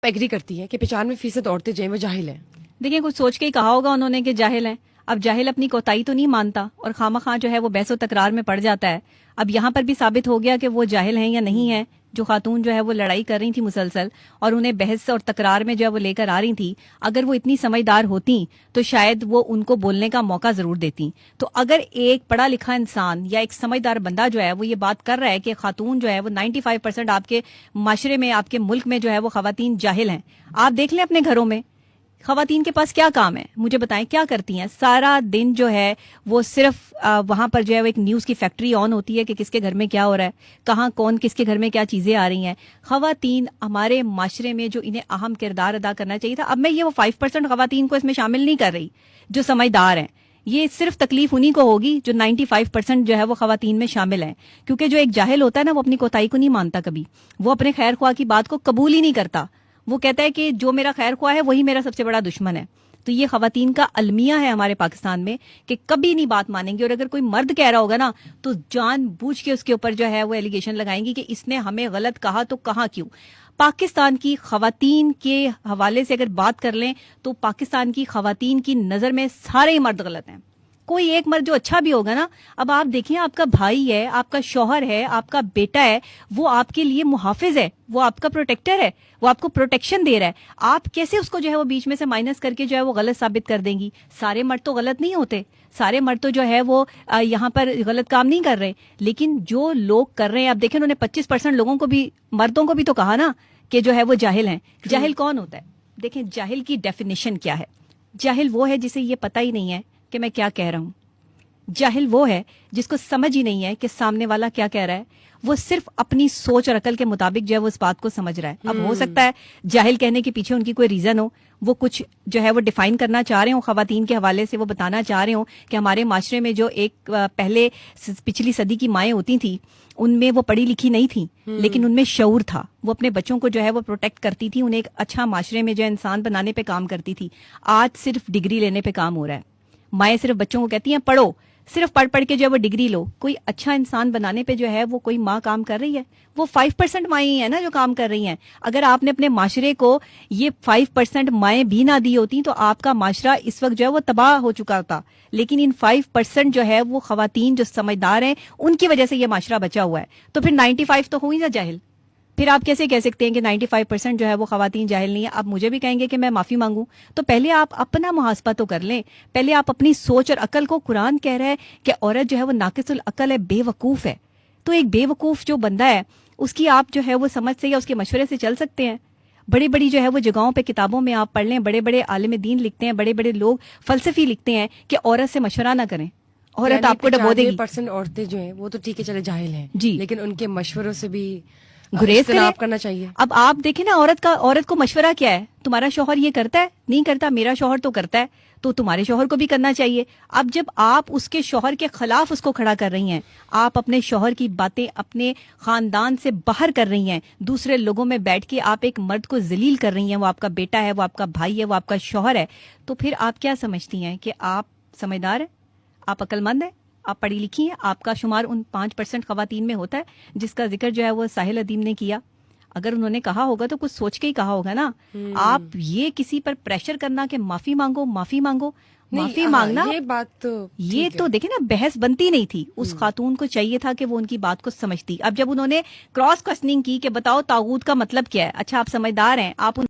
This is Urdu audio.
ایگری کرتی ہیں کہ 95% عورتیں جو ہیں وہ جاہل ہیں؟ دیکھیں کچھ سوچ کے ہی کہا ہوگا انہوں نے کہ جاہل ہیں. اب جاہل اپنی کوتاہی تو نہیں مانتا اور خواہ خواہ جو ہے وہ بحث و تکرار میں پڑ جاتا ہے. اب یہاں پر بھی ثابت ہو گیا کہ وہ جاہل ہیں یا نہیں ہیں. جو خاتون جو ہے وہ لڑائی کر رہی تھی مسلسل اور انہیں بحث اور تکرار میں جو ہے وہ لے کر آ رہی تھی, اگر وہ اتنی سمجھدار ہوتی تو شاید وہ ان کو بولنے کا موقع ضرور دیتی. تو اگر ایک پڑھا لکھا انسان یا ایک سمجھدار بندہ جو ہے وہ یہ بات کر رہا ہے کہ خاتون جو ہے وہ 95% آپ کے معاشرے میں, آپ کے ملک میں جو ہے وہ خواتین جاہل ہیں, آپ دیکھ لیں اپنے گھروں میں خواتین کے پاس کیا کام ہے, مجھے بتائیں کیا کرتی ہیں. سارا دن جو ہے وہ صرف وہاں پر جو ہے وہ ایک نیوز کی فیکٹری آن ہوتی ہے کہ کس کے گھر میں کیا ہو رہا ہے, کہاں کون کس کے گھر میں کیا چیزیں آ رہی ہیں. خواتین ہمارے معاشرے میں جو انہیں اہم کردار ادا کرنا چاہیے تھا, اب میں یہ وہ 5% خواتین کو اس میں شامل نہیں کر رہی جو سمجھدار ہیں. یہ صرف تکلیف انہی کو ہوگی جو 95% جو ہے وہ خواتین میں شامل ہیں, کیونکہ جو ایک جاہل ہوتا ہے نا وہ اپنی کوتاہی کو نہیں مانتا کبھی, وہ اپنے خیر خواہ کی بات کو قبول ہی نہیں کرتا. وہ کہتا ہے کہ جو میرا خیر خواہ ہے وہی میرا سب سے بڑا دشمن ہے. تو یہ خواتین کا المیہ ہے ہمارے پاکستان میں کہ کبھی نہیں بات مانیں گی, اور اگر کوئی مرد کہہ رہا ہوگا نا تو جان بوجھ کے اس کے اوپر جو ہے وہ ایلیگیشن لگائیں گی کہ اس نے ہمیں غلط کہا تو کہا کیوں. پاکستان کی خواتین کے حوالے سے اگر بات کر لیں تو پاکستان کی خواتین کی نظر میں سارے ہی مرد غلط ہیں, کوئی ایک مرد جو اچھا بھی ہوگا نا. اب آپ دیکھیں آپ کا بھائی ہے, آپ کا شوہر ہے, آپ کا بیٹا ہے, وہ آپ کے لیے محافظ ہے, وہ آپ کا پروٹیکٹر ہے, وہ آپ کو پروٹیکشن دے رہا ہے. آپ کیسے اس کو جو ہے وہ بیچ میں سے مائنس کر کے جو ہے وہ غلط ثابت کر دیں گی. سارے مرد تو غلط نہیں ہوتے, سارے مرد تو جو ہے وہ یہاں پر غلط کام نہیں کر رہے, لیکن جو لوگ کر رہے ہیں. اب دیکھیں انہوں نے 25% لوگوں کو بھی, مردوں کو بھی تو کہا نا کہ جو ہے وہ جاہل ہیں. جاہل کون ہوتا ہے؟ دیکھیں جاہل کی ڈیفینیشن کیا ہے. جاہل وہ ہے جسے یہ پتہ ہی نہیں ہے کہ میں کیا کہہ رہا ہوں. جاہل وہ ہے جس کو سمجھ ہی نہیں ہے کہ سامنے والا کیا کہہ رہا ہے, وہ صرف اپنی سوچ اور عقل کے مطابق جو ہے وہ اس بات کو سمجھ رہا ہے. اب ہو سکتا ہے جاہل کہنے کے پیچھے ان کی کوئی ریزن ہو, وہ کچھ جو ہے وہ ڈیفائن کرنا چاہ رہے ہوں خواتین کے حوالے سے, وہ بتانا چاہ رہے ہوں کہ ہمارے معاشرے میں جو ایک پہلے پچھلی صدی کی مائیں ہوتی تھیں ان میں وہ پڑھی لکھی نہیں تھیں لیکن ان میں شعور تھا, وہ اپنے بچوں کو جو ہے وہ پروٹیکٹ کرتی تھی, انہیں ایک اچھا معاشرے میں جو ہے انسان بنانے پہ کام کرتی تھی. آج صرف ڈگری لینے پہ کام ہو رہا ہے. مائیں صرف بچوں کو کہتی ہیں پڑھو, صرف پڑھ پڑھ کے جو ہے وہ ڈگری لو. کوئی اچھا انسان بنانے پہ جو ہے وہ کوئی ماں کام کر رہی ہے؟ وہ 5% مائیں ہی ہیں نا جو کام کر رہی ہیں. اگر آپ نے اپنے معاشرے کو یہ 5% مائیں بھی نہ دی ہوتی تو آپ کا معاشرہ اس وقت جو ہے وہ تباہ ہو چکا ہوتا. لیکن ان 5% جو ہے وہ خواتین جو سمجھدار ہیں ان کی وجہ سے یہ معاشرہ بچا ہوا ہے. تو پھر 95 تو ہوئی نا جاہل. پھر آپ کیسے کہہ سکتے ہیں کہ 95% جو ہے وہ خواتین جاہل نہیں ہے؟ آپ مجھے بھی کہیں گے کہ میں معافی مانگوں, تو پہلے آپ اپنا محاسبہ تو کر لیں. پہلے آپ اپنی سوچ اور عقل کو, قرآن کہہ رہا ہے کہ عورت جو ہے وہ ناقص العقل ہے, بے وقوف ہے. تو ایک بے وقوف جو بندہ ہے اس کی آپ جو ہے وہ سمجھ سے یا اس کے مشورے سے چل سکتے ہیں؟ بڑی بڑی جو ہے وہ جگہوں پہ کتابوں میں آپ پڑھ لیں, بڑے بڑے عالم دین لکھتے ہیں, بڑے بڑے لوگ فلسفی لکھتے ہیں کہ عورت سے مشورہ نہ کریں, عورت آپ کو ڈبو دے گی. 95% عورتیں جو ہیں وہ تو ٹھیک ہے چلے جاہل ہیں جی, لیکن ان کے مشوروں سے بھی گریز کرنا چاہیے. اب آپ دیکھیں نا عورت کو مشورہ کیا ہے, تمہارا شوہر یہ کرتا ہے نہیں کرتا, میرا شوہر تو کرتا ہے تو تمہارے شوہر کو بھی کرنا چاہیے. اب جب آپ اس کے شوہر کے خلاف اس کو کھڑا کر رہی ہیں, آپ اپنے شوہر کی باتیں اپنے خاندان سے باہر کر رہی ہیں, دوسرے لوگوں میں بیٹھ کے آپ ایک مرد کو ذلیل کر رہی ہیں, وہ آپ کا بیٹا ہے, وہ آپ کا بھائی ہے, وہ آپ کا شوہر ہے, تو پھر آپ کیا سمجھتی ہیں کہ آپ سمجھدار ہیں, آپ عقل مند ہیں, آپ پڑھی لکھی ہیں؟ آپ کا شمار ان 5% خواتین میں ہوتا ہے جس کا ذکر جو ہے وہ ساحل ادیم نے کیا. اگر انہوں نے کہا ہوگا تو کچھ سوچ کے ہی کہا ہوگا نا. آپ یہ کسی پر پریشر کرنا کہ معافی مانگو معافی مانگو, معافی مانگنا یہ بات یہ تو دیکھیں نا بحث بنتی نہیں تھی. اس خاتون کو چاہیے تھا کہ وہ ان کی بات کو سمجھتی. اب جب انہوں نے کراس کوسچننگ کی کہ بتاؤ طاغوت کا مطلب کیا ہے, اچھا آپ سمجھدار ہیں, آپ